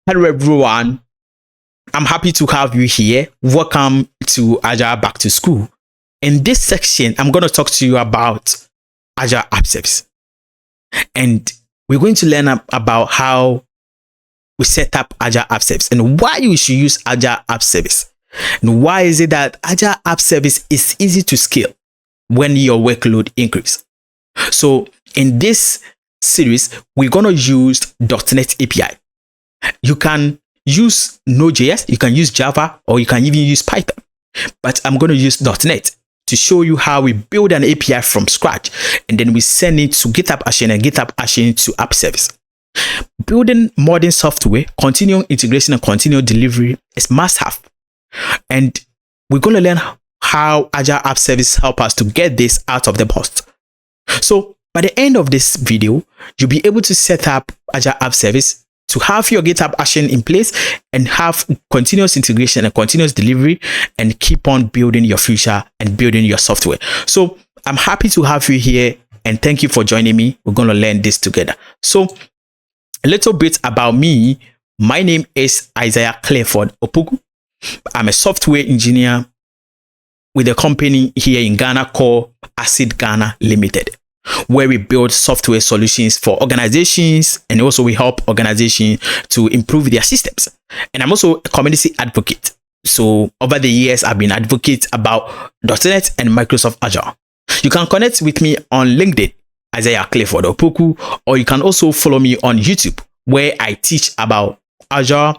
Hello everyone, I'm happy to have you here. Welcome to Azure Back to School. In this section, I'm going to talk to you about Azure App Service. And we're going to learn about how we set up Azure App Service and why you should use Azure App Service. And why is it that Azure App Service is easy to scale when your workload increases. So in this series, we're going to use .NET API. You can use Node.js, you can use Java, or you can even use Python. But I'm going to use .NET to show you how we build an API from scratch, and then we send it to GitHub Actions and GitHub Actions to App Service. Building modern software, continuous integration, and continuous delivery is must-have. And we're going to learn how Azure App Service help us to get this out of the box. So by the end of this video, you'll be able to set up Azure App Service to have your GitHub Action in place and have continuous integration and continuous delivery and keep on building your future and building your software. So I'm happy to have you here and thank you for joining me. We're going to learn this together. So a little bit about me. My name is Clifford Opoku. I'm a software engineer with a company here in Ghana called Azure Ghana Limited, where we build software solutions for organizations, and also we help organizations to improve their systems. And I'm also a community advocate. So over the years, I've been advocate about .NET and Microsoft Azure. You can connect with me on LinkedIn, Azure Clifford Opoku, or you can also follow me on YouTube, where I teach about Azure,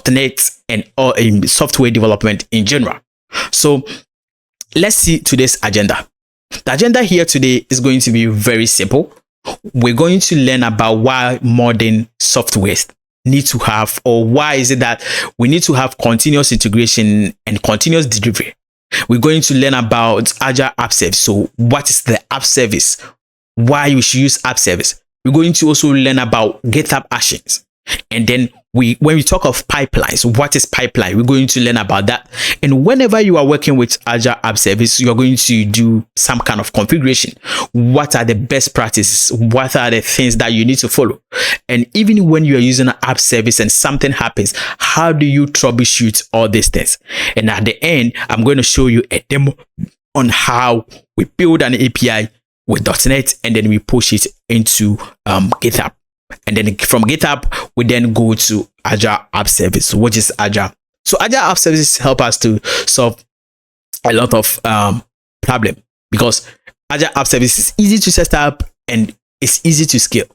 .NET, and all in software development in general. So let's see today's agenda. The agenda here today is going to be very simple. We're going to learn about why modern softwares need to have, or why is it that we need to have continuous integration and continuous delivery. We're going to learn about Azure App Service. So what is the App Service? Why you should use App Service. We're going to also learn about GitHub Actions. And then when we talk of pipelines, what is pipeline? We're going to learn about that. And whenever you are working with Azure App Service, you're going to do some kind of configuration. What are the best practices? What are the things that you need to follow? And even when you are using an app service and something happens, how do you troubleshoot all these things? And at the end, I'm going to show you a demo on how we build an API with .NET and then we push it into GitHub. And then from GitHub, we then go to Azure App Service, which is Azure. So Azure App Services help us to solve a lot of problem, because Azure App Service is easy to set up and it's easy to scale.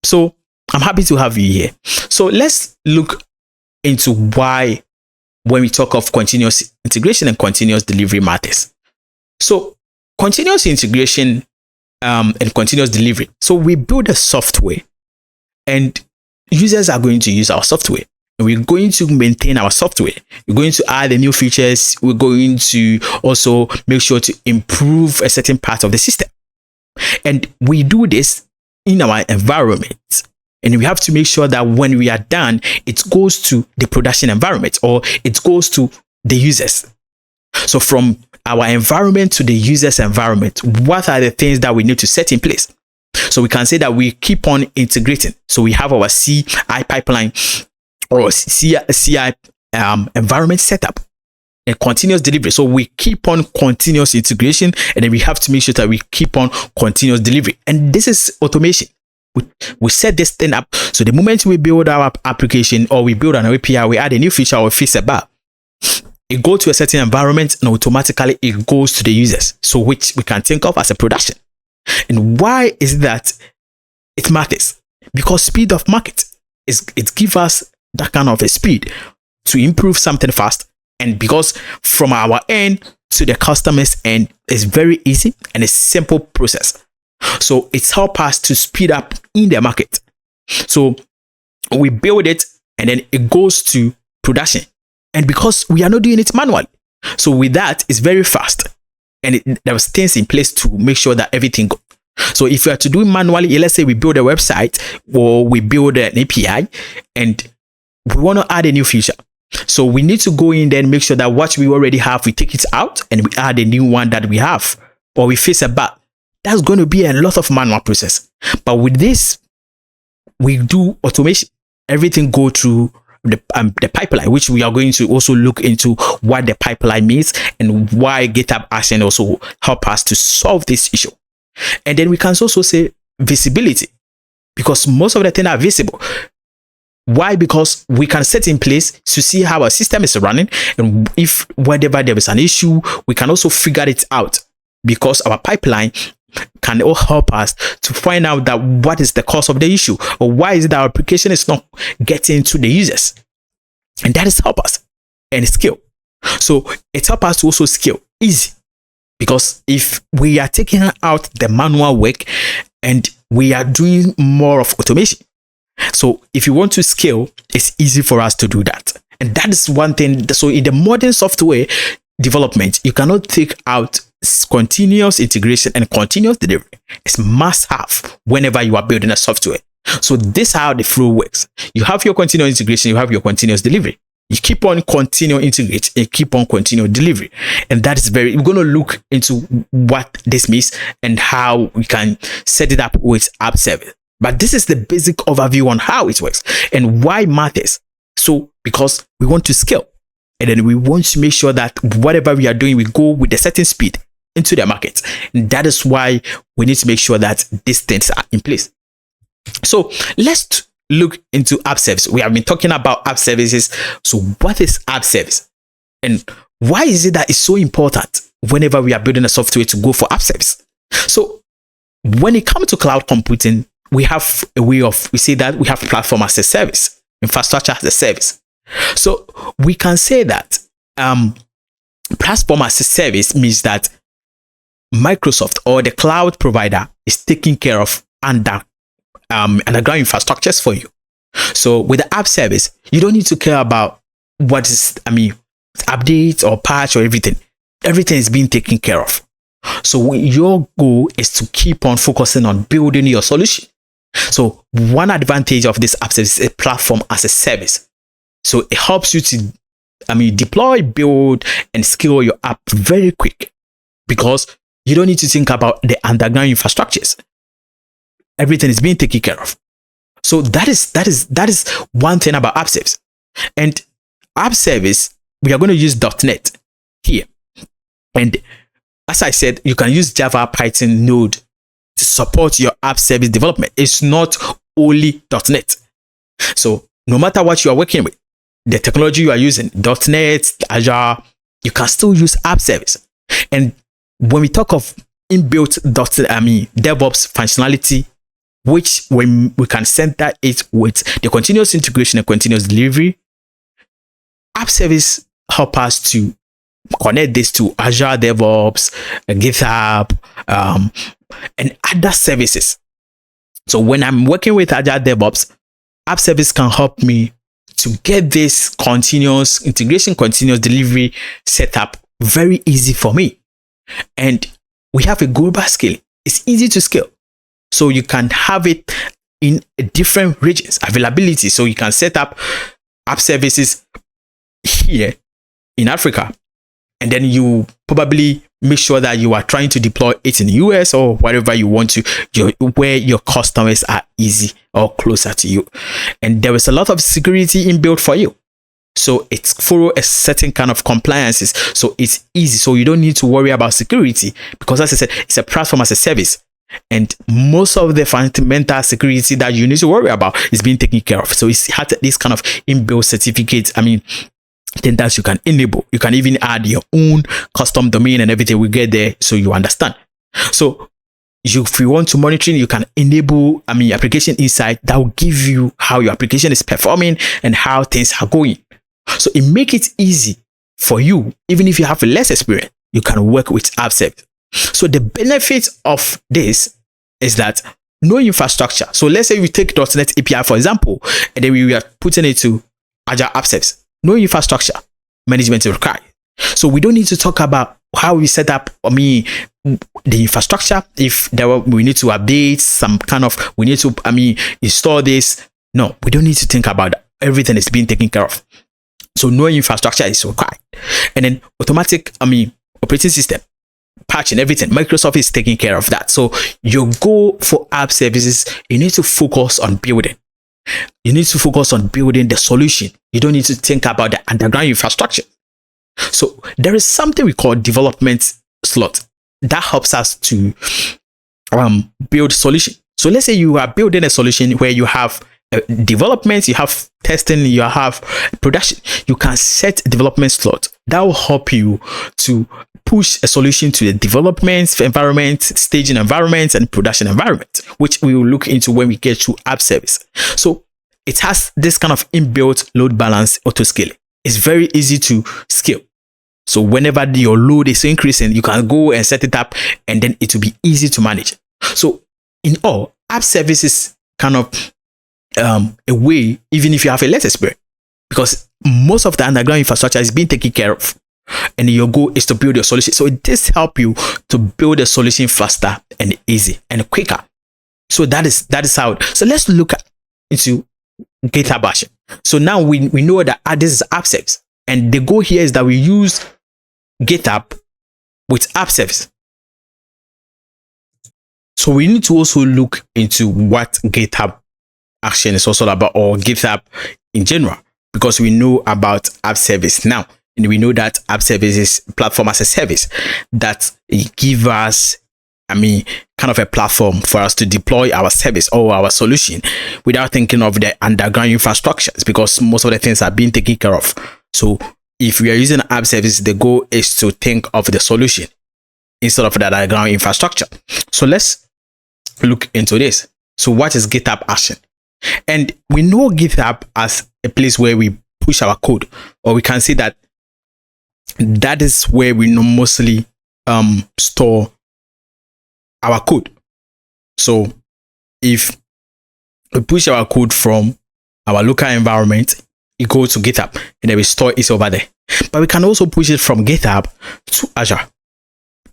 So I'm happy to have you here. So let's look into why when we talk of continuous integration and continuous delivery matters. So continuous integration and continuous delivery. So we build a software, and users are going to use our software, and we're going to maintain our software. We're going to add the new features. We're going to also make sure to improve a certain part of the system. And we do this in our environment. And we have to make sure that when we are done, it goes to the production environment, or it goes to the users. So from our environment to the user's environment, what are the things that we need to set in place? So we can say that we keep on integrating. So we have our CI pipeline or CI environment setup and continuous delivery. So we keep on continuous integration, and then we have to make sure that we keep on continuous delivery. And this is automation. We set this thing up. So the moment we build our application or we build an API, we add a new feature or fix a bug, it goes to a certain environment and automatically it goes to the users. So which we can think of as a production. And why is that it matters? Because speed of market it gives us that kind of a speed to improve something fast. And because from our end to the customer's end, it's very easy and a simple process. So it's helped us to speed up in the market. So we build it and then it goes to production. And because we are not doing it manually, so with that, it's very fast. And there was things in place to make sure that everything goes. So if we are to do it manually, let's say we build a website or we build an API and we want to add a new feature. So we need to go in there and make sure that what we already have, we take it out and we add a new one that we have, or we fix a bug. That's going to be a lot of manual process. But with this, we do automation. everything go through the pipeline, which we are going to also look into what the pipeline means and why GitHub Actions also help us to solve this issue. And then we can also say visibility, because most of the things are visible. Why? Because we can set in place to see how our system is running, and if whenever there is an issue, we can also figure it out, because our pipeline can all help us to find out that what is the cause of the issue, or why is it that our application is not getting to the users. And that is help us and scale. So it helps us to also scale easy, because if we are taking out the manual work and we are doing more of automation, so if you want to scale, it's easy for us to do that. And that is one thing. So in the modern software development, you cannot take out continuous integration and continuous delivery. It's must have whenever you are building a software. So this is how the flow works. You have your continuous integration, you have your continuous delivery. You keep on continuing integrate and keep on continuing delivery. And that is we're going to look into what this means and how we can set it up with App Service. But this is the basic overview on how it works and why it matters. So because we want to scale, and then we want to make sure that whatever we are doing, we go with a certain speed into the market. And that is why we need to make sure that these things are in place. So let's look into App Service. We have been talking about App Services. So what is App Service? And why is it that it's so important whenever we are building a software to go for App Service? So when it comes to cloud computing, we have a way of, we say that we have platform as a service, infrastructure as a service. So we can say that platform as a service means that Microsoft or the cloud provider is taking care of underground infrastructures for you. So with the app service, you don't need to care about what is, updates or patch or everything. Everything is being taken care of. So your goal is to keep on focusing on building your solution. So one advantage of this app service is a platform as a service. So it helps you to, deploy, build, and scale your app very quick, because you don't need to think about the underground infrastructures. Everything is being taken care of. So that is one thing about app service. And app service, we are going to use .NET here. And as I said, you can use Java, Python, Node to support your app service development. It's not only .NET. So no matter what you are working with, the technology you are using, .NET, Azure, you can still use app service. And when we talk of inbuilt DevOps functionality, which when we can center it with the continuous integration and continuous delivery, app service help us to connect this to Azure DevOps, GitHub, and other services. So when I'm working with Azure DevOps, app service can help me to get this continuous integration, continuous delivery set up very easy for me. And we have a global scale. It's easy to scale. So you can have it in different regions, availability. So you can set up app services here in Africa, and then you probably make sure that you are trying to deploy it in the US or wherever you want to, where your customers are easy or closer to you. And there is a lot of security inbuilt for you. So it's follow a certain kind of compliances. So it's easy. So you don't need to worry about security, because as I said, it's a platform as a service. And most of the fundamental security that you need to worry about is being taken care of. So it's had this kind of inbuilt certificate. Then that you can enable. You can even add your own custom domain and everything will get there, so you understand. So if you want to monitor, you can enable application insight that will give you how your application is performing and how things are going. So it makes it easy for you. Even if you have less experience, you can work with app service. So the benefit of this is that no infrastructure. So let's say we take .NET API, for example, and then we are putting it to Azure App Service. No infrastructure management is required. So we don't need to talk about how we set up the infrastructure. If we need to update some kind of, we need to install this. No, we don't need to think about that. Everything is being taken care of. So no infrastructure is required. And then automatic operating system, patching, everything, Microsoft is taking care of that. So your goal for app services, you need to focus on building. You need to focus on building the solution. You don't need to think about the underground infrastructure. So there is something we call development slot that helps us to build solution. So let's say you are building a solution where you have development, you have testing, you have production. You can set development slot that will help you to push a solution to the development environment, staging environment, and production environment, which we will look into when we get to app service. So it has this kind of inbuilt load balance auto scaling. It's very easy to scale. So whenever your load is increasing, you can go and set it up, and then it will be easy to manage. So in all, app service is kind of a way, even if you have a less experience, because most of the underground infrastructure is being taken care of, and your goal is to build your solution. So it does help you to build a solution faster and easy and quicker. So that is how. So let's look into GitHub Action. So now we know that this is app service, and the goal here is that we use GitHub with app service. So we need to also look into what GitHub Action is also about, or GitHub in general, because we know about app service now, and we know that app service is platform as a service that give us, kind of a platform for us to deploy our service or our solution without thinking of the underground infrastructures, because most of the things are being taken care of. So if we are using app service, the goal is to think of the solution instead of the underground infrastructure. So let's look into this. So what is GitHub Action? And we know GitHub as a place where we push our code, or we can say that is where we mostly store our code. So if we push our code from our local environment, it goes to GitHub, and then we store it over there. But we can also push it from GitHub to Azure,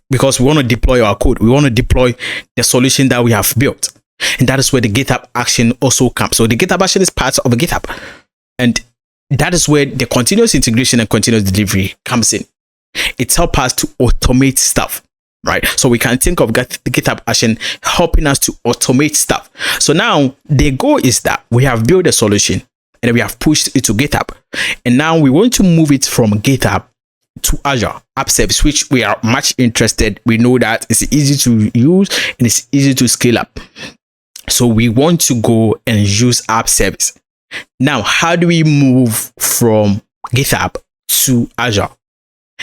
because we want to deploy our code. We want to deploy the solution that we have built. And that is where the GitHub Action also comes. So the GitHub Action is part of GitHub. And that is where the continuous integration and continuous delivery comes in. It helps us to automate stuff, right? So we can think of the GitHub Action helping us to automate stuff. So now the goal is that we have built a solution, and we have pushed it to GitHub. And now we want to move it from GitHub to Azure App Service, which we are much interested. We know that it's easy to use and it's easy to scale up. So we want to go and use App Service. Now, how do we move from GitHub to Azure?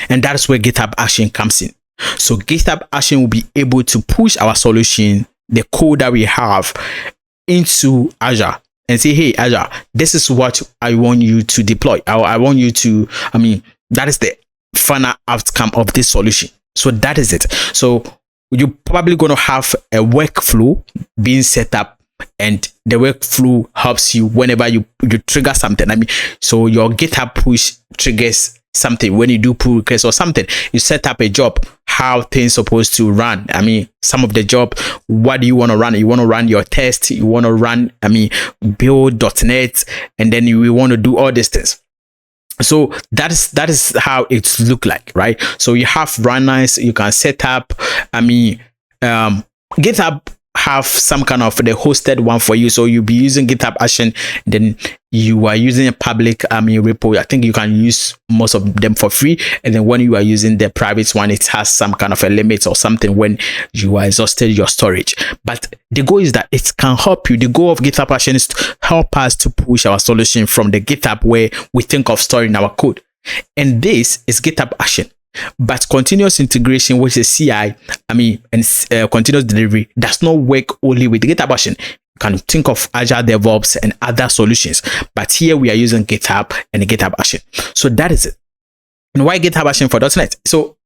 And that's where GitHub Action comes in. So GitHub Action will be able to push our solution, the code that we have, into Azure and say, hey, Azure, this is what I want you to deploy. I want you to, that is the final outcome of this solution. So that is it. So you're probably going to have a workflow being set up, and the workflow helps you whenever you trigger something. So your GitHub push triggers something when you do pull requests or something. You set up a job, how things supposed to run. Some of the job, what do you want to run? You want to run your test, you want to run, build.net, and then you want to do all these things. So that is how it look like, right? So you have runners, you can set up. GitHub have some kind of the hosted one for you. So you'll be using GitHub Action, then you are using a public repo. I think you can use most of them for free. And then when you are using the private one, it has some kind of a limit or something when you are exhausted your storage. But the goal is that it can help you. The goal of GitHub Action is to help us to push our solution from the GitHub where we think of storing our code. And this is GitHub Action. But continuous integration, which is CI, and continuous delivery, does not work only with GitHub Action. You can think of Azure DevOps and other solutions, but here we are using GitHub and GitHub Action. So that is it. And why GitHub Action for .NET? So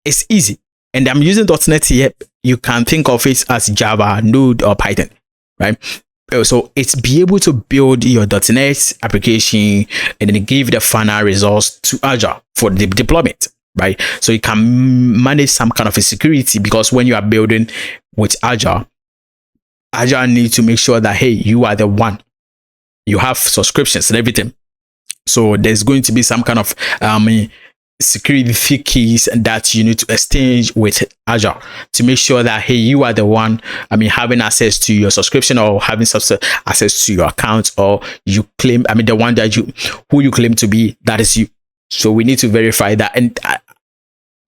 it's easy, and I'm using .NET here. You can think of it as Java, Node, or Python, right? So it's be able to build your .NET application and then give the final results to Azure for the deployment. Right, so you can manage some kind of a security, because when you are building with Azure needs to make sure that, hey, you are the one, you have subscriptions and everything. So there's going to be some kind of security keys that you need to exchange with Azure to make sure that, hey, you are the one, having access to your subscription or having access to your account, or you claim, the one that who you claim to be, that is you. So we need to verify that. And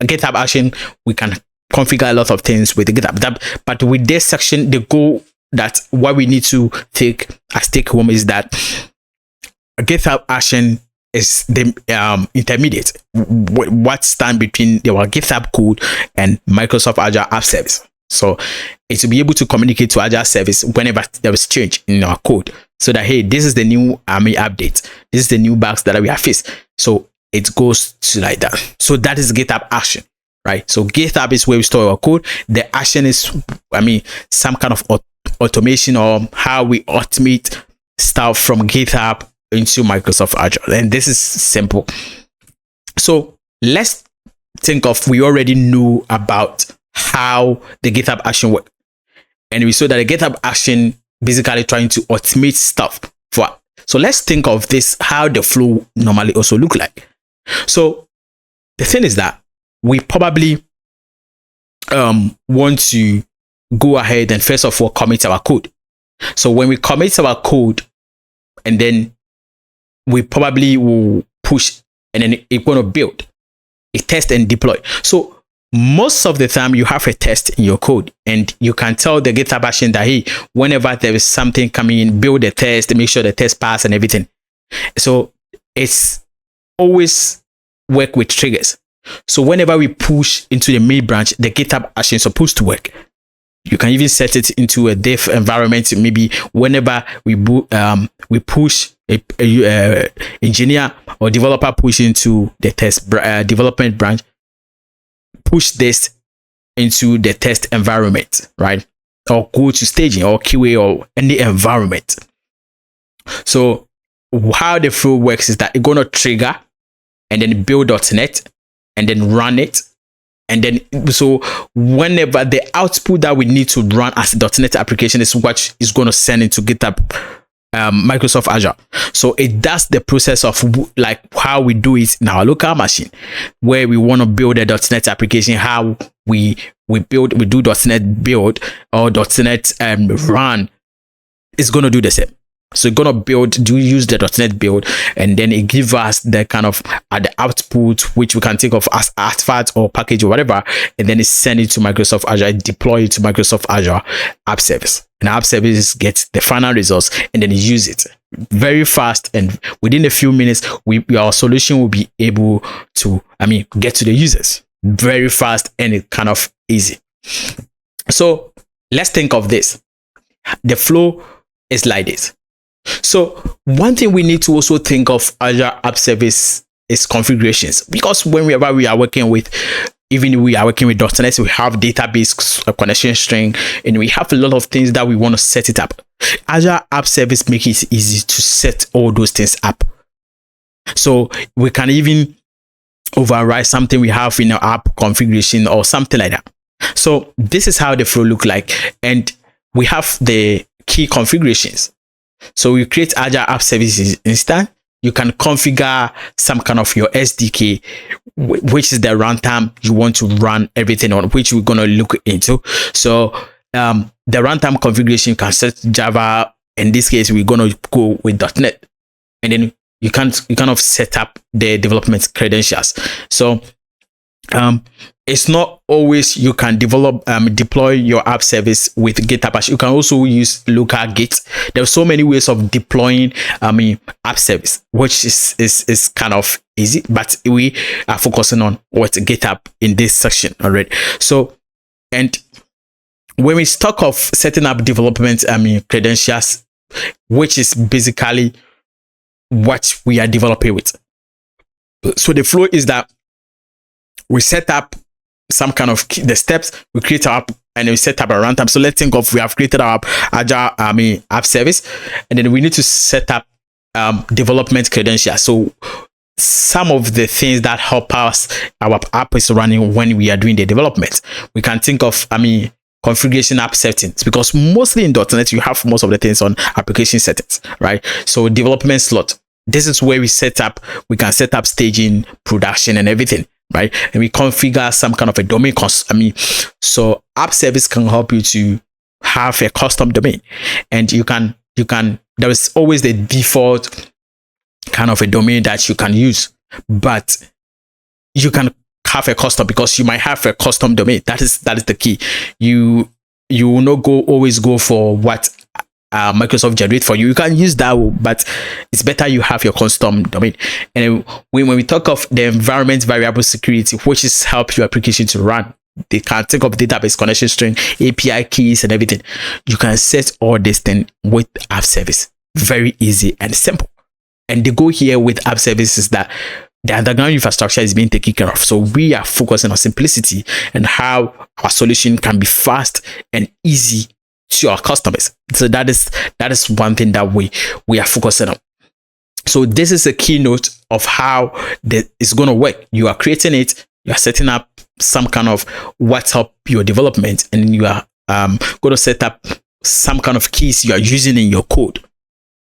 GitHub Action, we can configure a lot of things with the GitHub. But with this section, the goal that what we need to take home is that GitHub Action is the intermediate, what stand between our GitHub code and Microsoft Azure App Service. So it's to be able to communicate to Azure Service whenever there is change in our code, so that, hey, this is the new update, this is the new bugs that we have faced. So it goes to like that. So that is GitHub Action, right? So GitHub is where we store our code. The action is, some kind of automation, or how we automate stuff from GitHub into Microsoft Azure. And this is simple. So let's think of, we already know about how the GitHub Action works. And we saw that the GitHub Action basically trying to automate stuff for. So let's think of this, how the flow normally also look like. So the thing is that we probably want to go ahead and first of all commit our code. So when we commit our code, and then we probably will push, and then it's going to build a test and deploy. So most of the time you have a test in your code, and you can tell the GitHub Action that, hey, whenever there is something coming in, build a test, make sure the test pass and everything. So it's always work with triggers. So whenever we push into the main branch, the GitHub Action is supposed to work. You can even set it into a dev environment. Maybe whenever we push a engineer or developer push into the test development branch, push this into the test environment, right? Or go to staging or QA or any environment. So how the flow works is that it's gonna trigger and then build .NET and then run it. And then, so whenever the output that we need to run as a .NET application is what is going to send into GitHub, Microsoft Azure. So it does the process of like how we do it in our local machine, where we want to build a .NET application, how we do .NET build or .NET run. It's going to do the same. So you're gonna use the .NET build, and then it gives us the kind of the output, which we can think of as artifact or package or whatever, and then it's send it to Microsoft Azure, deploy it to Microsoft Azure App Service, and App Service gets the final results, and then use it very fast, and within a few minutes, our solution will be able to, get to the users very fast, and it's kind of easy. So let's think of this. The flow is like this. So one thing we need to also think of Azure App Service is configurations, because whenever we are working with, even we are working with .NET, we have database connection string, and we have a lot of things that we want to set it up. Azure App Service makes it easy to set all those things up. So we can even override something we have in our app configuration or something like that. So this is how the flow look like, and we have the key configurations. So you create Azure App Services instance. You can configure some kind of your SDK, which is the runtime you want to run everything on, which we're going to look into. So the runtime configuration, you can set Java. In this case, we're going to go with .NET, and then you kind of set up the development credentials. So it's not always you can deploy your app service with GitHub Actions. You can also use local Git. There's so many ways of deploying app service, which is kind of easy, but we are focusing on what GitHub in this section already. So, and when we talk of setting up development credentials, which is basically what we are developing with. So the flow is that we set up some kind of the steps, we create our app, and then we set up a runtime. So let's think of, we have created our Azure app service, and then we need to set up development credentials. So some of the things that help us, our app is running when we are doing the development. We can think of configuration app settings, because mostly in .NET you have most of the things on application settings, right? So development slot, this is where we can set up staging, production, and everything, right? And we configure some kind of a domain so App Service can help you to have a custom domain, and you can there is always the default kind of a domain that you can use, but you can have a custom, because you might have a custom domain. That is the key. You will not always go for what Microsoft generate for you. You can use that, but it's better you have your custom domain. And when we talk of the environment variable security, which is help your application to run, they can take up database connection string, API keys, and everything. You can set all this thing with App Service. Very easy and simple. And the goal here with App Service is that the underground infrastructure is being taken care of. So we are focusing on simplicity and how our solution can be fast and easy to our customers. So that is one thing that we are focusing on. So this is a keynote of how it's going to work. You are creating it, you are setting up some kind of what's up your development, and you are going to set up some kind of keys you are using in your code,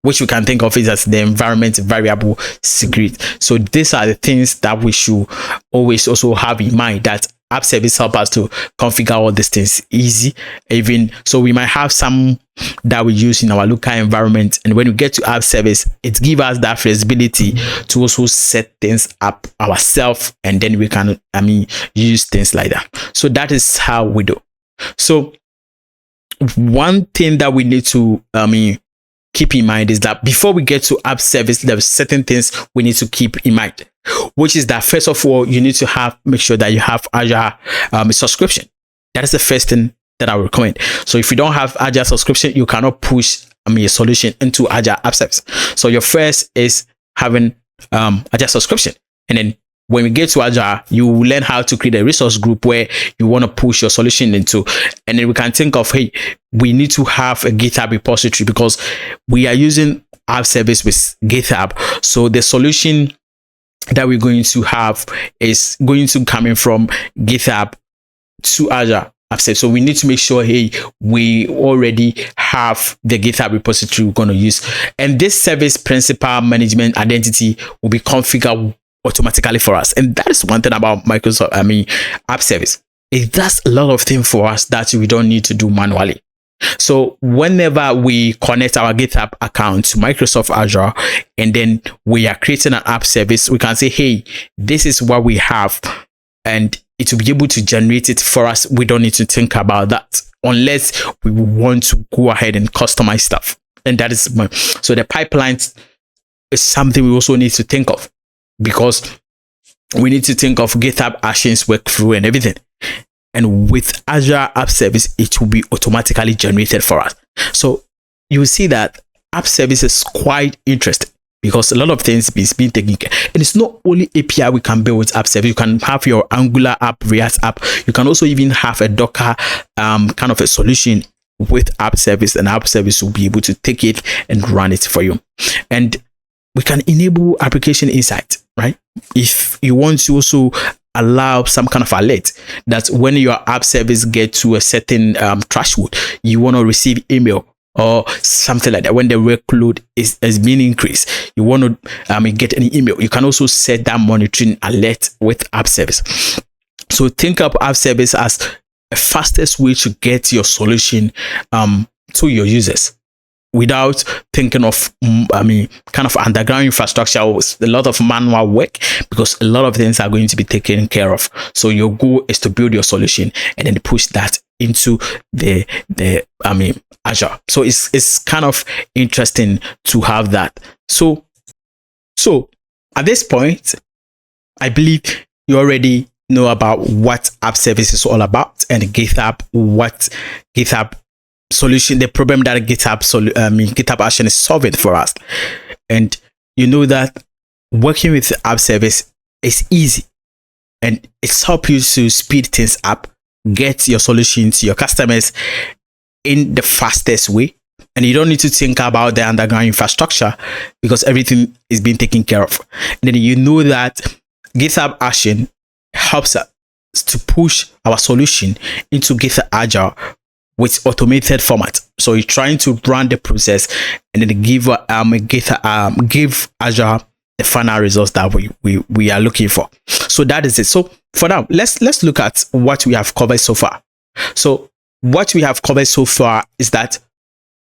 which you can think of it as the environment variable security. So these are the things that we should always also have in mind, that App Service help us to configure all these things easy. Even so, we might have some that we use in our local environment, and when we get to App Service, it gives us that flexibility to also set things up ourselves, and then we can use things like that. So that is how we do. So one thing that we need to keep in mind is that before we get to App Service, there are certain things we need to keep in mind, which is that first of all, you need to make sure that you have Azure subscription. That is the first thing that I would recommend. So if you don't have Azure subscription, you cannot push a solution into Azure App Service. So your first is having Azure subscription, and then when we get to Azure, you will learn how to create a resource group where you want to push your solution into. And then we can think of, hey, we need to have a GitHub repository, because we are using App Service with GitHub. So the solution that we're going to have is going to come in from GitHub to Azure App Service. So we need to make sure, hey, we already have the GitHub repository we're going to use. And this service principal management identity will be configured automatically for us. And that is one thing about Microsoft App Service. It does a lot of things for us that we don't need to do manually. So whenever we connect our GitHub account to Microsoft Azure, and then we are creating an app service, we can say, hey, this is what we have, and it will be able to generate it for us. We don't need to think about that unless we want to go ahead and customize stuff. And that is so the pipelines is something we also need to think of, because we need to think of GitHub Actions workflow and everything. And with Azure App Service, it will be automatically generated for us. So you will see that App Service is quite interesting, because a lot of things is being taken care. And it's not only API we can build with App Service. You can have your Angular app, React app. You can also even have a Docker kind of a solution with App Service, and App Service will be able to take it and run it for you. And we can enable application insight, right? If you want to also allow some kind of alert that when your app service gets to a certain threshold, you want to receive email or something like that. When the workload is being increased, you want to get an email. You can also set that monitoring alert with app service. So think of app service as a fastest way to get your solution to your users, without thinking of kind of underground infrastructure or a lot of manual work, because a lot of things are going to be taken care of. So your goal is to build your solution and then push that into the Azure. So it's kind of interesting to have that. So at this point, I believe you already know about what app service is all about, and GitHub, what GitHub solution, the problem that GitHub Action is solving for us. And you know that working with app service is easy, and it's help you to speed things up, get your solution to your customers in the fastest way. And you don't need to think about the underground infrastructure, because everything is being taken care of. And then you know that GitHub Action helps us to push our solution into GitHub Azure with automated format. So you're trying to run the process and then give Azure the final results that we are looking for. So that is it. So for now, let's look at what we have covered so far. So what we have covered so far is that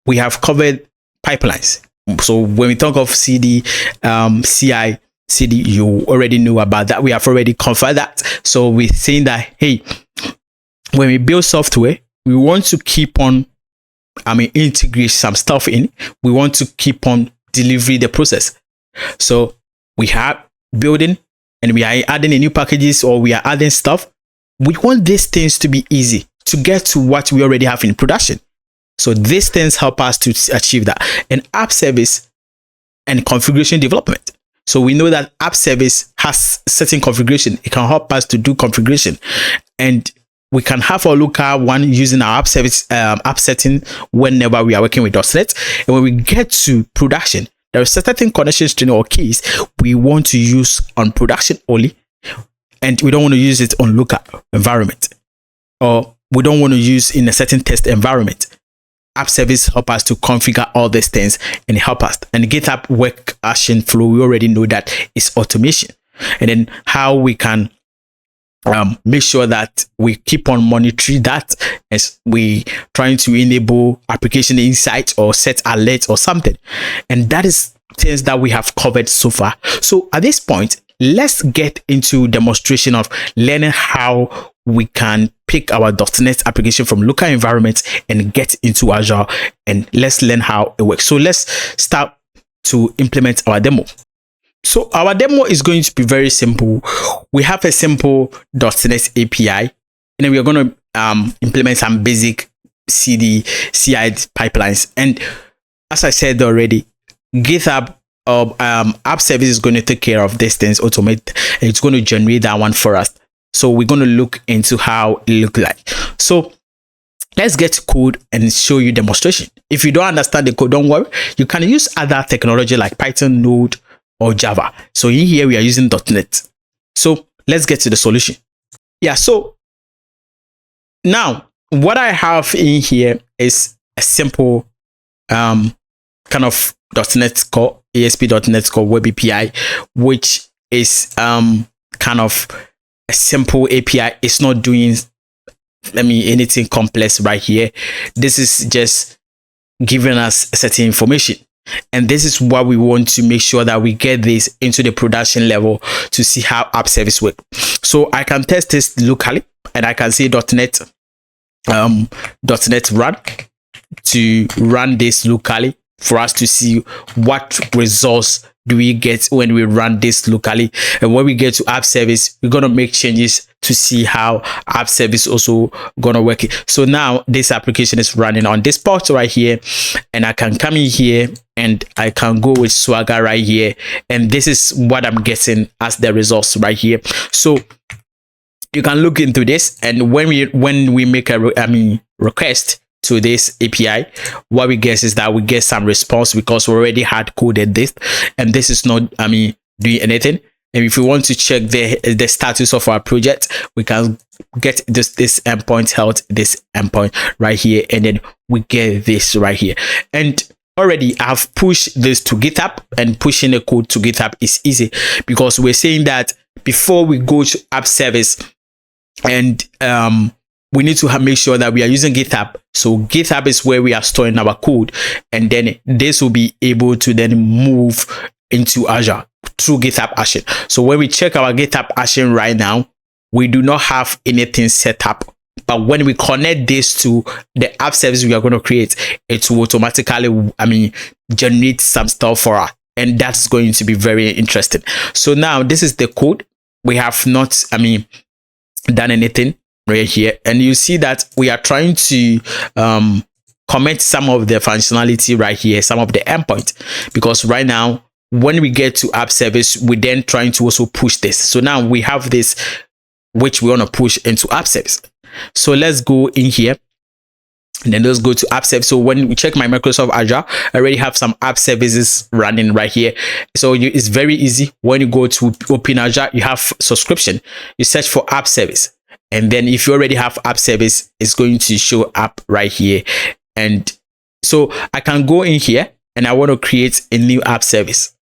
we have covered pipelines. So when we talk of CD, CI, CD, you already know about that. We have already covered that. So we're saying that, hey, when we build software, we want to keep on, integrate some stuff in. We want to keep on delivering the process. So we have building and we are adding new packages, or we are adding stuff. We want these things to be easy to get to what we already have in production. So these things help us to achieve that. And app service and configuration development. So we know that app service has certain configuration. It can help us to do configuration, and we can have our local one using our app service app setting whenever we are working with .NET. And when we get to production, there are certain connection string or keys we want to use on production only, and we don't want to use it on local environment, or we don't want to use in a certain test environment. App service help us to configure all these things and help us. And GitHub work action flow, we already know that it's automation. And then how we can make sure that we keep on monitoring that as we trying to enable application insight or set alerts or something. And that is things that we have covered so far. So at this point, let's get into demonstration of learning how we can pick our .NET application from local environments and get into Azure, and let's learn how it works. So let's start to implement our demo. So our demo is going to be very simple. We have a simple .NET API, and then we are going to implement some basic CD, CI pipelines. And as I said already, GitHub App Service is going to take care of these things, automate, and it's going to generate that one for us. So we're going to look into how it looks like. So let's get to code and show you demonstration. If you don't understand the code, don't worry. You can use other technology like Python, Node, or Java. So in here we are using .NET. So let's get to the solution. Yeah, so now what I have in here is a simple kind of .NET Core, ASP.NET Core Web API, which is kind of a simple API. It's not doing anything complex right here. This is just giving us certain information. And this is what we want to make sure that we get this into the production level to see how app service work. So I can test this locally, and I can say .NET run to run this locally for us to see what results do we get when we run this locally. And when we get to app service, we're going to make changes to see how app service also going to work. So now this application is running on this port right here, and I can come in here and I can go with Swagger right here, and this is what I'm getting as the results right here. So you can look into this, and when we make a request to this API, what we get is that we get some response because we already hard coded this, and this is not doing anything. And if we want to check the status of our project, we can get this endpoint held, this endpoint right here, and then we get this right here. And already I've pushed this to GitHub, and pushing the code to GitHub is easy because we're saying that before we go to app service, and we need to make sure that we are using GitHub. So GitHub is where we are storing our code, and then this will be able to then move into Azure through GitHub Action. So when we check our GitHub Action right now, we do not have anything set up. But when we connect this to the app service we are going to create, it will automatically, generate some stuff for us. And that's going to be very interesting. So now this is the code. We have not, done anything right here, and you see that we are trying to comment some of the functionality right here, some of the endpoint, because right now when we get to app service, we're then trying to also push this. So now we have this which we want to push into app service. So let's go in here, and then let's go to app service. So when we check my Microsoft Azure, I already have some app services running right here. So it's very easy. When you go to open Azure, you have subscription, you search for app service, and then if you already have app service, it's going to show up right here, and So I can go in here and I want to create a new app service.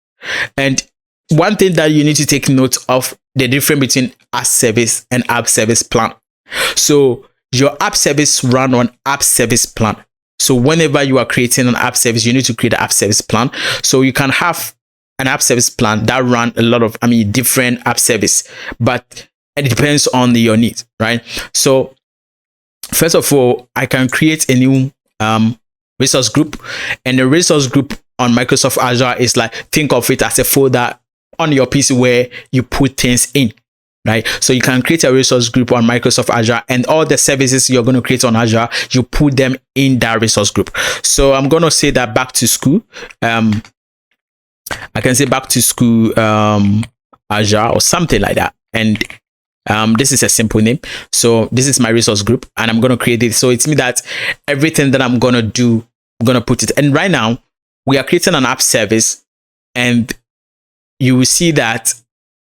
And one thing that you need to take note of, the difference between app service and app service plan. So your app service run on app service plan. So whenever you are creating an app service, you need to create an app service plan. So you can have an app service plan that run a lot of, different app service, but it depends on your needs, right? So first of all, I can create a new resource group, and the resource group on Microsoft Azure is like, think of it as a folder on your PC where you put things in, right? So you can create a resource group on Microsoft Azure, and all the services you're going to create on Azure, you put them in that resource group. So I'm going to say that back to school. I can say back to school Azure or something like that. And this is a simple name. So this is my resource group, and I'm going to create it. So it's me that everything that I'm going to do, I'm going to put it. And right now we are creating an app service, and you will see that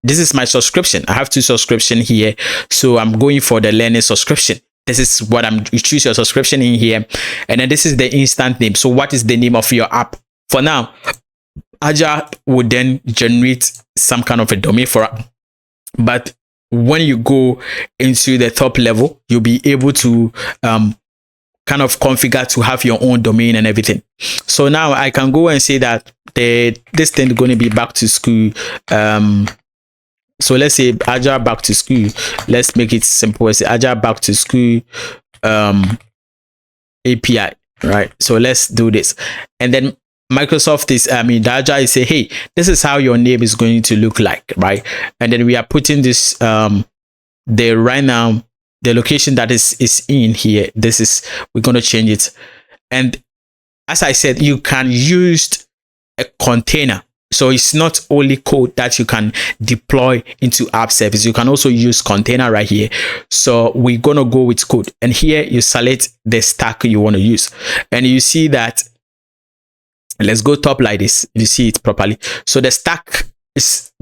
this is my subscription. I have 2 subscriptions here. So I'm going for the learning subscription. This is what you choose your subscription in here. And then this is the instant name. So what is the name of your app? For now, Azure would then generate some kind of a domain for it. But when you go into the top level, you'll be able to kind of configure to have your own domain and everything. So now I can go and say that this thing is going to be back to school. So let's say Azure back to school. Let's make it simple. Let's say Azure back to school API, right? So let's do this. And then Microsoft is, the Azure is say, hey, this is how your name is going to look like, right? And then we are putting this, right now, the location that is in here. We're going to change it. And as I said, you can use a container. So it's not only code that you can deploy into app service. You can also use container right here. So we're going to go with code. And here you select the stack you want to use. And you see that, let's go top like this. You see it properly. So the stack is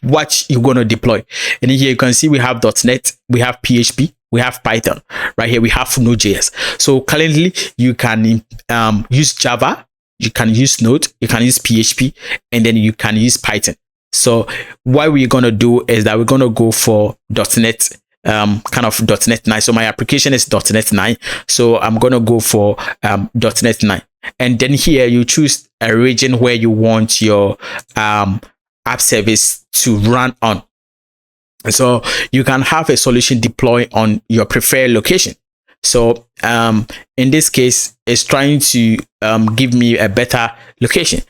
what you're going to deploy. And here you can see we have .NET, we have PHP, we have Python. Right here we have Node.js. So currently you can use Java, you can use Node, you can use PHP, and then you can use Python. So what we're going to do is that we're going to go for .NET, kind of .NET 9. So my application is .NET 9. So I'm going to go for .NET 9. And then here you choose a region where you want your app service to run on. So you can have a solution deploy on your preferred location. So in this case, it's trying to give me a better location.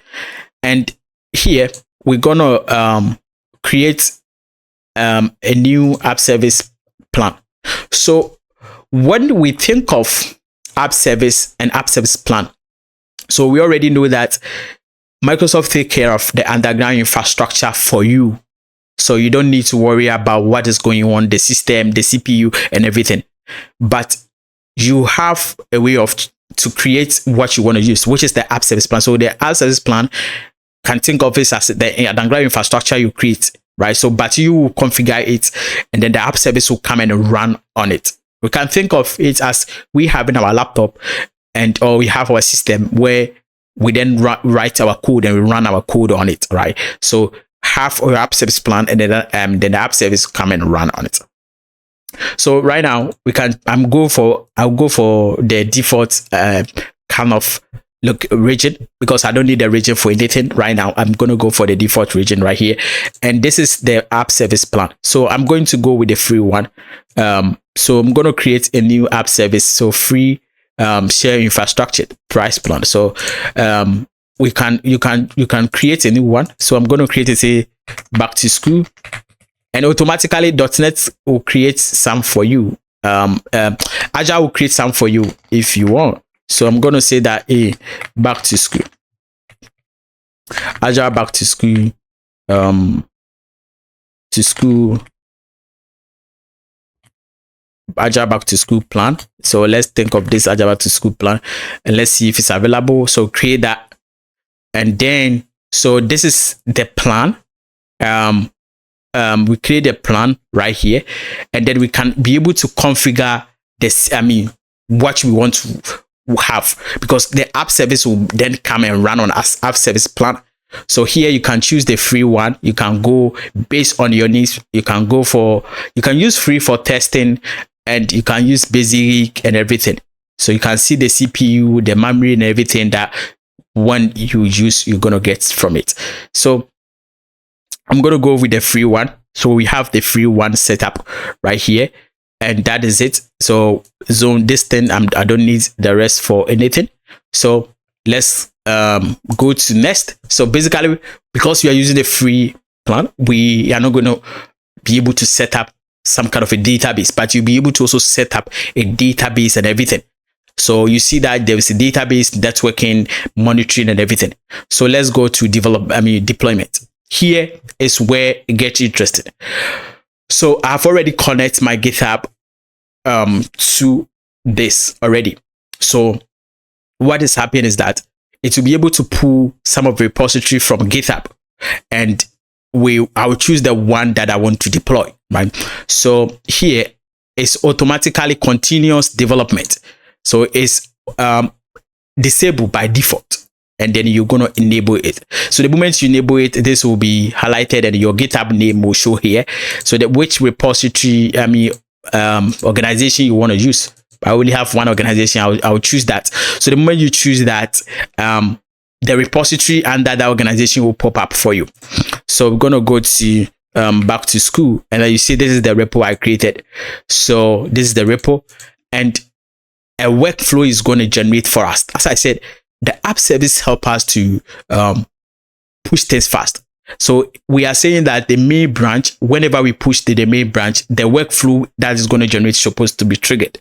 And here we're gonna create a new app service plan. So when we think of app service and app service plan, so we already know that Microsoft take care of the underground infrastructure for you. So you don't need to worry about what is going on, the system, the CPU, and everything. But you have a way to create what you want to use, which is the app service plan. So the app service plan can think of it as the underground infrastructure you create, right? So, but you will configure it, and then the app service will come and run on it. We can think of it as we have in our laptop, or we have our system where we then write our code and we run our code on it, right? So have our app service plan, and then the app service come and run on it. So right now I'll go for the default kind of region, because I don't need a region for anything right now. I'm going to go for the default region right here, and this is the app service plan. So I'm going to go with the free one. So I'm going to create a new app service. So free share infrastructure price plan. So you can create a new one. So I'm going to create a back to school, and automatically .NET will create some for you. Azure will create some for you if you want. So I'm going to say that back to school, Azure back to school, Azure back to school plan. So let's think of this Azure back to school plan, and let's see if it's available. So create that, and then so this is the plan. We create a plan right here, and then we can be able to configure this. What we want to have, because the app service will then come and run on as app service plan. So here you can choose the free one. You can go based on your needs. You can use free for testing, and you can use basic and everything. So you can see the CPU, the memory, and everything that when you use, you're gonna get from it. So I'm gonna go with the free one. So we have the free one set up right here, and that is it. So zone this thing, I don't need the rest for anything. So let's go to next. So basically, because you are using the free plan, we are not going to be able to set up some kind of a database, but you'll be able to also set up a database and everything. So you see that there is a database, networking, monitoring, and everything. So let's go to deployment. Here is where it gets interesting. So I've already connected my GitHub to this already. So what is happening is that it will be able to pull some of the repository from GitHub, and I will choose the one that I want to deploy, right? So here is automatically continuous development. So it's disabled by default, and then you're going to enable it. So the moment you enable it, this will be highlighted and your GitHub name will show here. So that which repository, organization you want to use. I only have one organization. I'll choose that. So the moment you choose that, the repository under that organization will pop up for you. So we're gonna go to back to school, and then you see this is the repo I created. So this is the repo, and a workflow is going to generate for us. As I said, the app service help us to push things fast. So we are saying that the main branch, whenever we push to the main branch, the workflow that is going to generate is supposed to be triggered.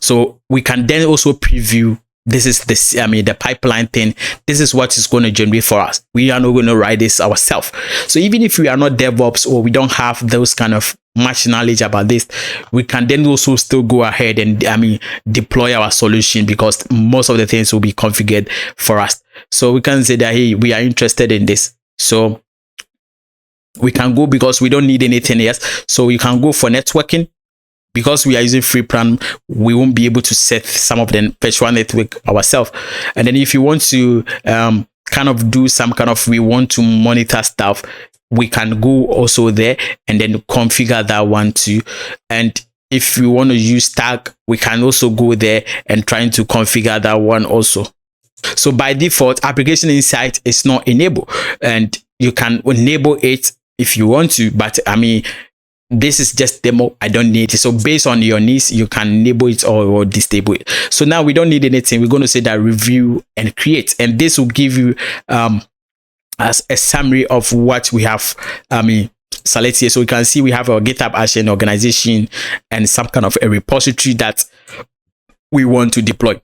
So we can then also preview, this is the pipeline thing. This is what is going to generate for us. We are not going to write this ourselves. So even if we are not DevOps or we don't have those kind of much knowledge about this, we can then also still go ahead and deploy our solution, because most of the things will be configured for us. So we can say that, hey, we are interested in this. So we can go, because we don't need anything else. So we can go for networking. Because we are using free plan, we won't be able to set some of the virtual network ourselves. And then if you want to kind of do some kind of, we want to monitor stuff, we can go also there and then configure that one too. And if we want to use tag, we can also go there and trying to configure that one also. So by default, application insight is not enabled, and you can enable it if you want to, but this is just demo. I don't need it. So based on your needs, you can enable it or disable it. So now we don't need anything. We're going to say that review and create, and this will give you as a summary of what we have select here. So we can see we have our GitHub Action organization and some kind of a repository that we want to deploy.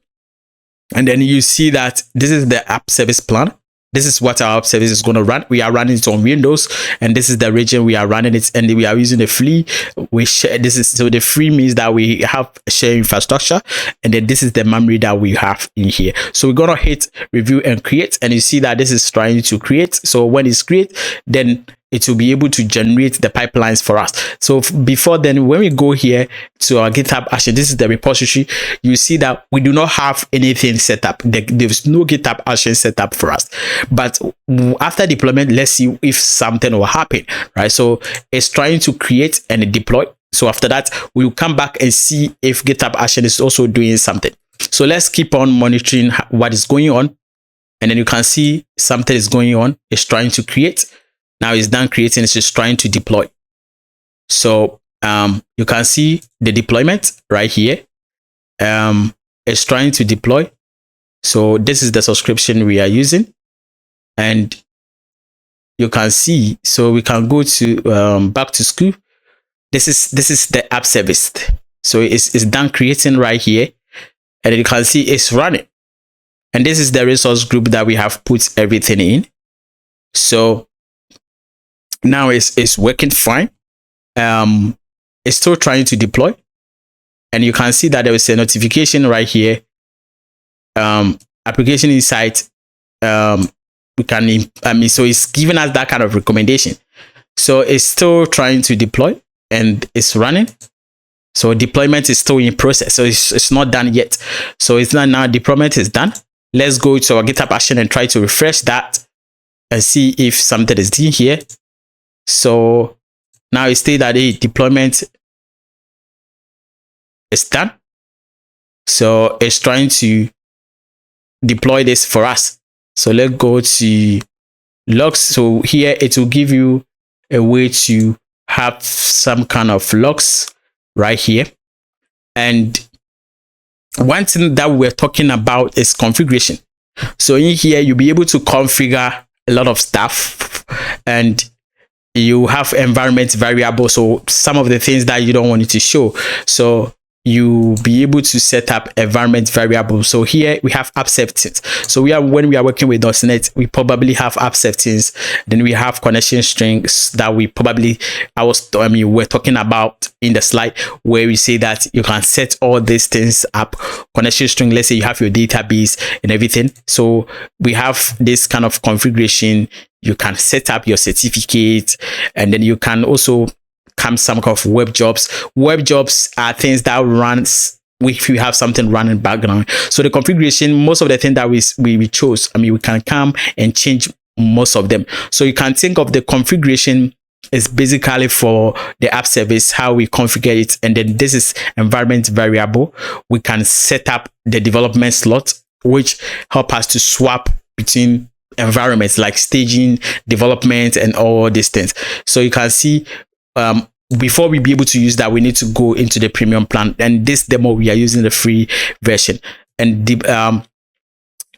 And then you see that this is the app service plan. This is what our app service is going to run. We are running it on Windows, and this is the region we are running it, and we are using the free. We share so the free means that we have shared infrastructure, and then this is the memory that we have in here. So we're gonna hit review and create, and you see that this is trying to create. So when it's create, then it will be able to generate the pipelines for us. So before then, when we go here to our GitHub Action, this is the repository. You see that we do not have anything set up. There's no GitHub Action set up for us. But after deployment, let's see if something will happen, right? So it's trying to create and deploy. So after that, we'll come back and see if GitHub Action is also doing something. So let's keep on monitoring what is going on. And then you can see something is going on. It's trying to create. Now it's done creating, it's just trying to deploy. So you can see the deployment right here. It's trying to deploy. So this is the subscription we are using. And you can see, so we can go to back to school. This is the app service. So it's done creating right here. And then you can see it's running. And this is the resource group that we have put everything in. So now it's working fine. It's still trying to deploy, and you can see that there is a notification right here. Application insight. We can so it's giving us that kind of recommendation. So it's still trying to deploy, and it's running. So deployment is still in process. So it's not done yet. So it's not now. Deployment is done. Let's go to our GitHub action and try to refresh that and see if something is in here. So now it states that the deployment is done. So it's trying to deploy this for us. So let's go to logs. So here it will give you a way to have some kind of logs right here. And one thing that we're talking about is configuration. So in here, you'll be able to configure a lot of stuff, and you have environment variables. So some of the things that you don't want it to show. So you'll be able to set up environment variables. So here we have app settings. So when we are working with .NET, we probably have app settings. Then we have connection strings that we're talking about in the slide, where we say that you can set all these things up. Connection string, let's say you have your database and everything. So we have this kind of configuration. You can set up your certificate, and then you can also come some kind of web jobs. Web jobs are things that runs if you have something running background. So the configuration, most of the things that we chose, we can come and change most of them. So you can think of the configuration is basically for the app service, how we configure it. And then this is environment variable. We can set up the development slot, which help us to swap between environments like staging, development, and all these things. So you can see before we be able to use that, we need to go into the premium plan. And this demo, we are using the free version. And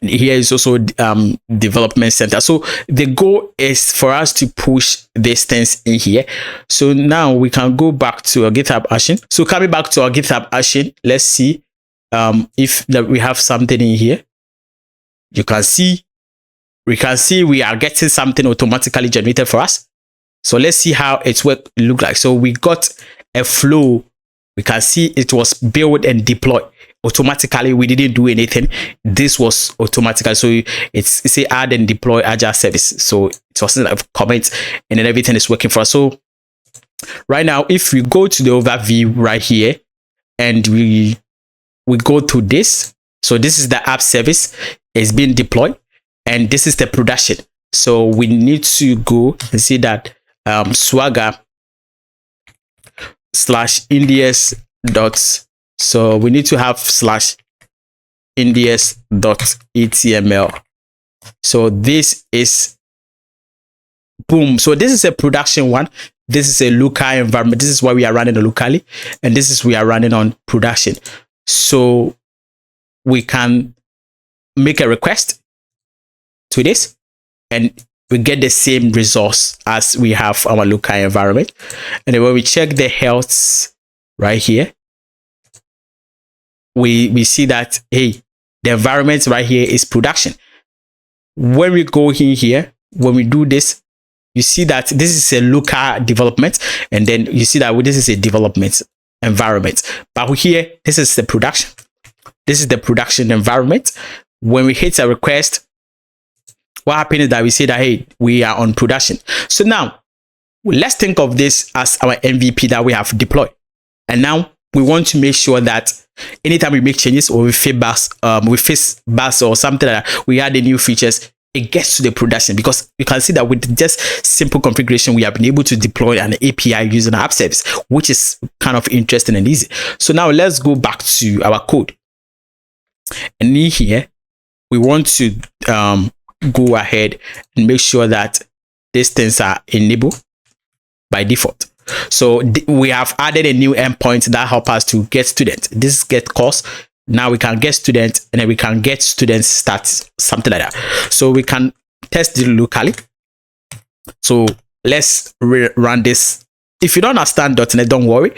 here is also development center. So the goal is for us to push these things in here. So now we can go back to our GitHub action. So coming back to our GitHub action, let's see if we have something in here. We can see we are getting something automatically generated for us. So let's see how it's look like. So we got a flow. We can see it was built and deployed automatically. We didn't do anything. This was automatically. So it's say add and deploy Azure service. So it was like a comment, and then everything is working for us. So right now, if we go to the overview right here, and we go to this. So this is the app service. It's being deployed, and this is the production. So we need to go and see that swagger /index dot. So we need to have /index.html. So this is boom. So this is a production one. This is a local environment. This is why we are running locally, and this is we are running on production. So we can make a request to this, and we get the same results as we have our local environment. And then when we check the health right here, we see that, hey, the environment right here is production. When we go in here, when we do this, you see that this is a local development, and then you see that this is a development environment. But here, this is the production. This is the production environment. When we hit a request, what happens is that we say that, hey, we are on production. So now let's think of this as our MVP that we have deployed. And now we want to make sure that anytime we make changes or we face bugs or something like that, we add the new features, it gets to the production, because you can see that with just simple configuration, we have been able to deploy an API using an app service, which is kind of interesting and easy. So now let's go back to our code. And in here, we want to go ahead and make sure that these things are enabled by default. So we have added a new endpoint that help us to get students. This is get course. Now we can get students, and then we can get students stats, something like that. So we can test it locally. So let's run this. If you don't understand .NET, don't worry.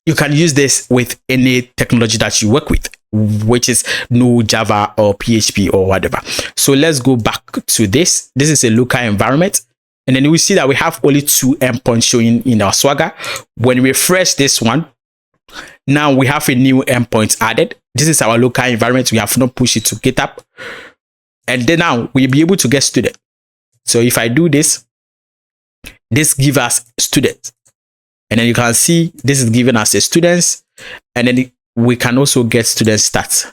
You can use this with any technology that you work with, which is Node, Java, or PHP, or whatever. So let's go back to this. This is a local environment. And then we see that we have only 2 endpoints showing in our Swagger. When we refresh this one, now we have a new endpoint added. This is our local environment. We have not pushed it to GitHub. And then now we'll be able to get student. So if I do this, this gives us students. And then you can see this is giving us a students. and then we can also get student stats.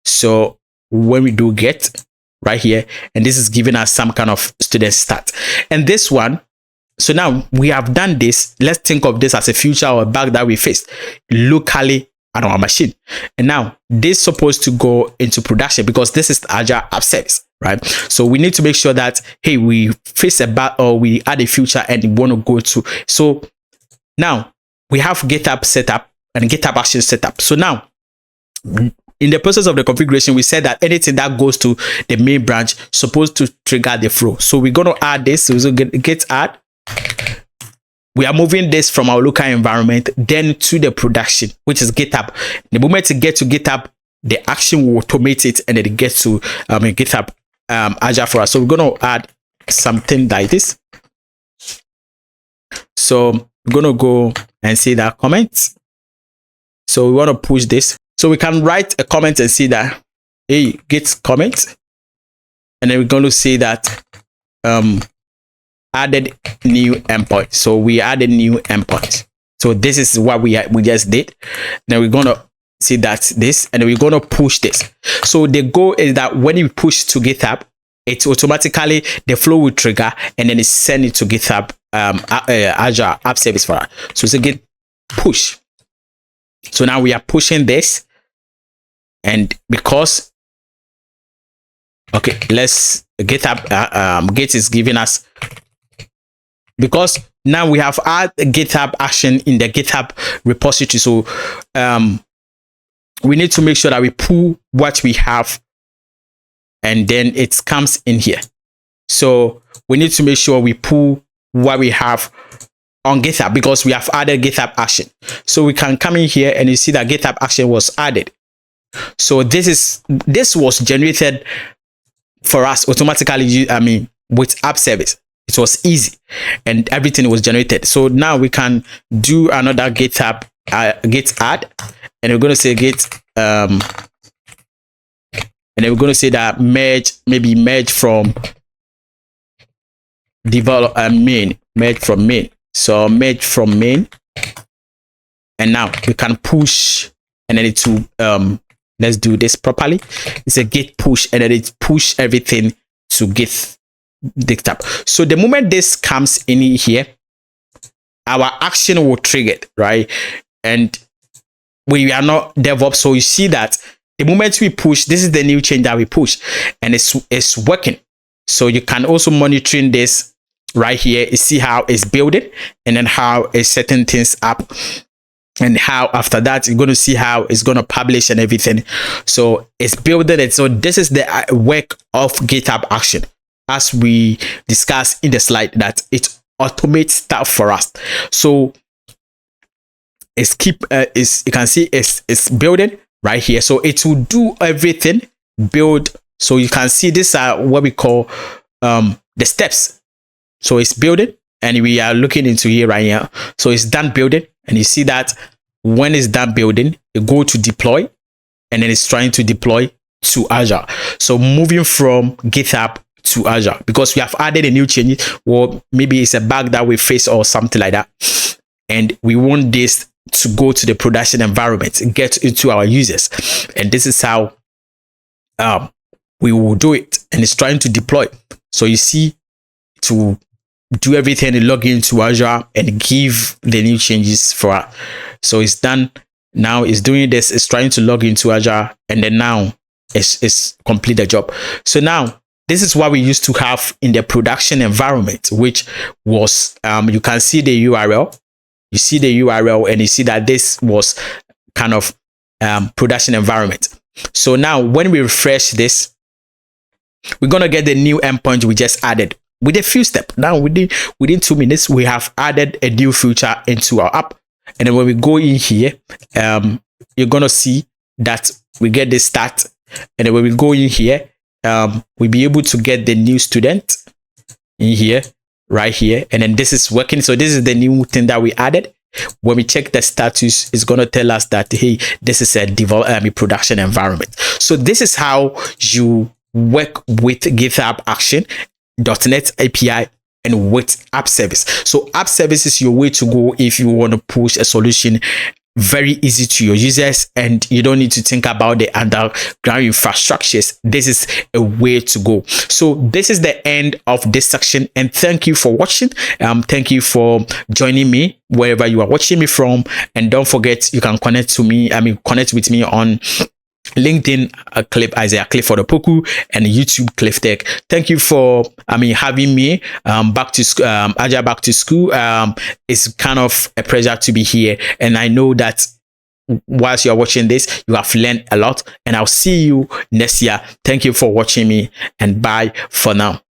So when we do get right here, and this is giving us some kind of student stat, and this one. So now we have done this. Let's think of this as a feature or a bug that we faced locally on our machine. And now this is supposed to go into production because this is the Azure App Service, right? So we need to make sure that, hey, we face a bug or we add a feature and we want to go to. So now we have GitHub setup and GitHub Actions setup. So now in the process of the configuration, we said that anything that goes to the main branch is supposed to trigger the flow. So we're going to add this. So git add. We are moving this from our local environment then to the production, which is GitHub. The moment it gets to GitHub, the action will automate it and then it gets to GitHub Azure for us. So we're going to add something like this. So we're going to go and see that comment. So we want to push this. So we can write a comment and see that, hey, git comment. And then we're going to say that added new endpoint. So we added new endpoint. So this is what we just did. Then we're going to see that this, and then we're going to push this. So the goal is that when you push to GitHub, it's automatically the flow will trigger and then it's send it to GitHub Azure App Service for us. So it's a git push. So now we are pushing this, and because okay, let's GitHub Git is giving us, because now we have add a GitHub action in the GitHub repository. So we need to make sure that we pull what we have and then it comes in here. So we need to make sure we pull what we have on GitHub because we have added GitHub action. So we can come in here and you see that GitHub action was added. So this was generated for us automatically, with App Service. It was easy and everything was generated. So now we can do another GitHub git add, and we're going to say git and then we're going to say that merge from develop merge from main. So merge from main, and now we can push, and then it to let's do this properly. It's a git push, and then it push everything to GitHub. So the moment this comes in here, our action will trigger it, right? And we are not DevOps, so you see that the moment we push, this is the new change that we push, and it's working. So you can also monitoring this right here. You see how it's building, and then how it's setting things up, and how after that you're going to see how it's going to publish and everything. So it's building it. So this is the work of GitHub action, as we discussed in the slide, that it automates stuff for us. So it's you can see it's building right here. So it will do everything, build. So you can see these are what we call the steps. So it's building, and we are looking into here right here. So it's done building, and you see that when it's done building, you go to deploy, and then it's trying to deploy to Azure. So moving from GitHub to Azure, because we have added a new change, or maybe it's a bug that we face or something like that, and we want this to go to the production environment and get into our users. And this is how we will do it, and it's trying to deploy. So you see, to do everything and log into Azure and give the new changes for us. So it's done. Now it's doing this, it's trying to log into Azure, and then now it's complete the job. So now this is what we used to have in the production environment, which was you can see the URL. You see the URL, and you see that this was kind of production environment. So now when we refresh this, we're gonna get the new endpoint we just added with a few steps. Now within 2 minutes, we have added a new feature into our app. And then when we go in here, you're gonna see that we get the start. And then when we go in here, we'll be able to get the new student in here, right here. And then this is working. So this is the new thing that we added. When we check the status, it's going to tell us that, hey, this is a production environment. So this is how you work with GitHub Action, .NET API, and with App Service. So App Service is your way to go if you want to push a solution very easy to your users, and you don't need to think about the underground infrastructures. This is a way to go. So this is the end of this section, and thank you for watching. Thank you for joining me wherever you are watching me from, and don't forget, you can connect with me on LinkedIn, Clifford Opoku, and YouTube Cliff Tech. Thank you for having me back to school. Agile Back to School. It's kind of a pleasure to be here, and I know that whilst you are watching this, you have learned a lot, and I'll see you next year. Thank you for watching me, and bye for now.